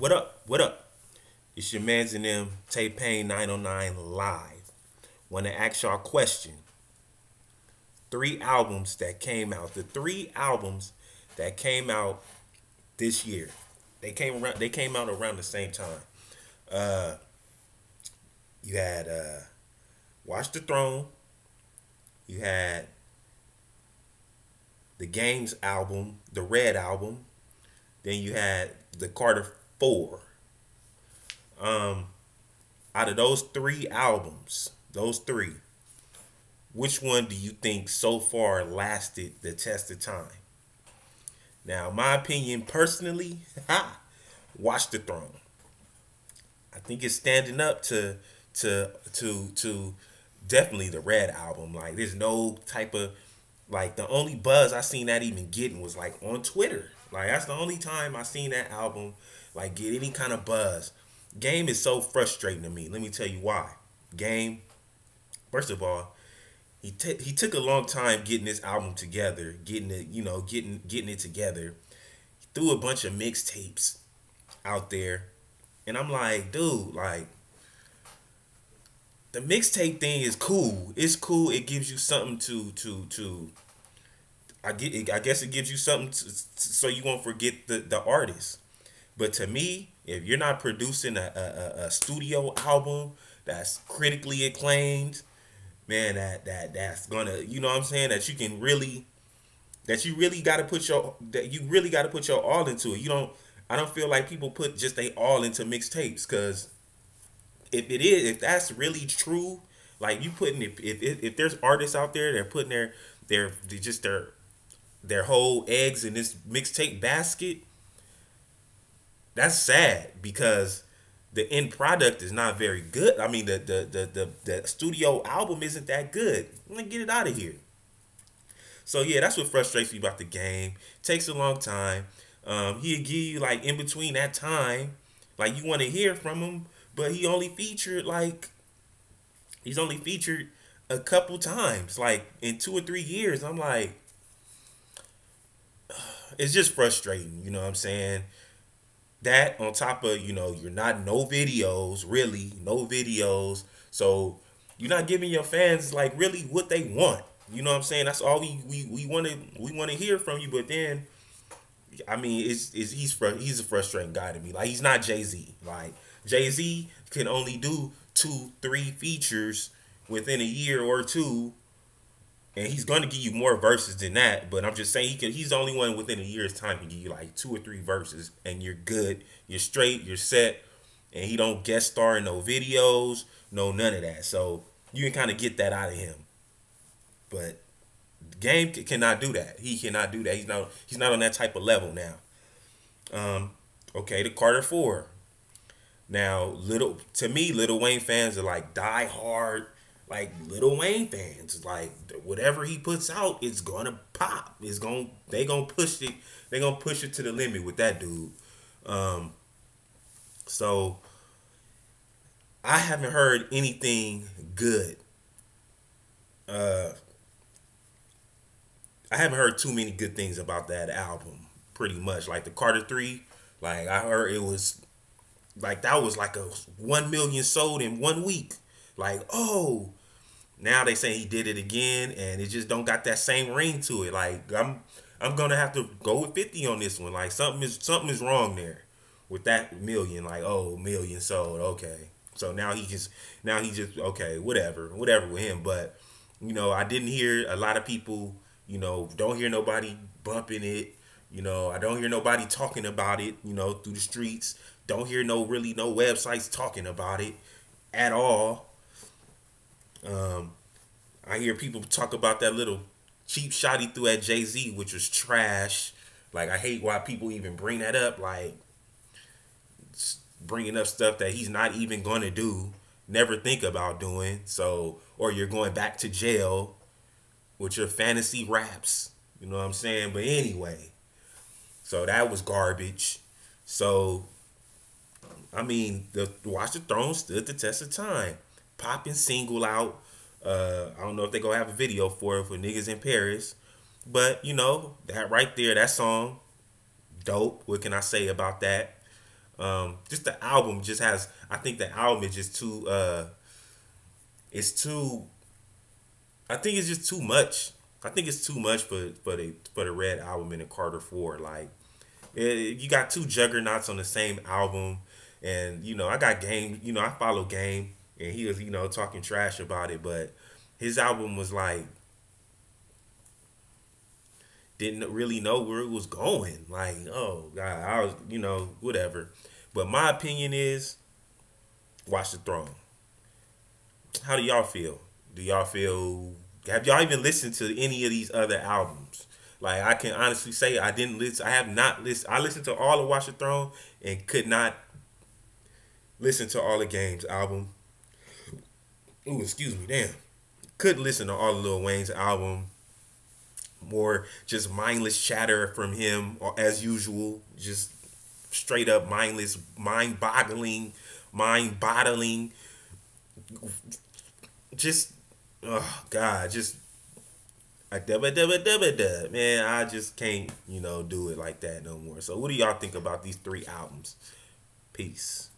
What up? What up? It's your man's and them, Tay Payne 909 live. Want to ask y'all a question. Three albums that came out. The three albums that came out this year. They came out around the same time. Uh, you had Watch the Throne. You had the Games album, the Red album. Then you had the Carter 4. Out of those three albums, which one do you think so far lasted the test of time? Now, my opinion personally, Watch the Throne. I think it's standing up to definitely the Red album. Like, there's no type of, like, the only buzz I seen that even getting was like on Twitter. Like, that's the only time I seen that album like get any kind of buzz. Game is so frustrating to me. Let me tell you why. Game, first of all, he took a long time getting this album together, getting it together. He threw a bunch of mixtapes out there, and I'm like, dude, like, the mixtape thing is cool. It's cool. It gives you something to. I guess it gives you something so you won't forget the artist. But to me, if you're not producing a studio album that's critically acclaimed, man, that's gonna, you know what I'm saying, that you really got to put your all into it. I don't feel like people put just they all into mixtapes, because if that's really true, like, you putting, if there's artists out there that are putting their whole eggs in this mixtape basket, that's sad, because the end product is not very good. I mean, the studio album isn't that good. I'm gonna get it out of here. So yeah, that's what frustrates me about the Game. Takes a long time. He'll give you, like, in between that time, like, you want to hear from him, but he's only featured a couple times, like in 2 or 3 years. I'm like, it's just frustrating. You know what I'm saying? That on top of, you're not, no videos, really, no videos. So you're not giving your fans, like, really what they want. You know what I'm saying? That's all we want to hear from you. But then, I mean, he's a frustrating guy to me. Like, he's not Jay-Z. Like, Jay-Z can only do 2-3 features within a year or two, and he's going to give you more verses than that. But I'm just saying, he's the only one within a year's time can give you like 2 or 3 verses, and you're good, you're straight, you're set. And he don't guest star in no videos, no none of that. So you can kind of get that out of him. But Game cannot do that. He cannot do that. He's not on that type of level now. Okay, the Carter 4. Now, Lil Wayne fans are like die hard, like, Lil Wayne fans. Like, whatever he puts out, it's gonna pop. They gonna push it. They gonna push it to the limit with that dude. So I haven't heard anything good. I haven't heard too many good things about that album. Pretty much, like the Carter 3. Like, I heard it was like, that was like a 1 million sold in 1 week. Like, oh, now they say he did it again, and it just don't got that same ring to it. Like, I'm gonna have to go with 50 on this one. Like, something is wrong there with that million. Like, oh, million sold. Okay, so now he just okay, whatever with him. But I didn't hear a lot of people. Don't hear nobody bumping it. I don't hear nobody talking about it. Through the streets. Don't hear no websites talking about it at all. I hear people talk about that little cheap shot he threw at Jay-Z, which was trash. Like, I hate why people even bring that up. Like, bringing up stuff that he's not even going to do, never think about doing. So, or you're going back to jail with your fantasy raps. You know what I'm saying? But anyway, so that was garbage. So, I mean, the Watch the Throne stood the test of time. Popping single out. I don't know if they gonna have a video for it for niggas in Paris, but that right there, that song, dope. What can I say about that? Just the album just has. I think the album is just too. It's too. I think it's just too much. I think it's too much for the Red album and the Carter Four. Like you got two juggernauts on the same album, and I got Game. I follow Game, and he was talking trash about it, but his album was like didn't really know where it was going. Like, oh God, I was whatever. But my opinion is Watch the Throne. How do y'all feel? Do y'all feel? Have y'all even listened to any of these other albums? Like I can honestly say I didn't listen. I have not listened. I listened to all of Watch the Throne and could not listen to all the Game's album. Ooh, excuse me, damn. Couldn't listen to all of Lil Wayne's album. More just mindless chatter from him as usual. Just straight up mindless, mind boggling. Just oh God, just like man, I just can't do it like that no more. So what do y'all think about these three albums? Peace.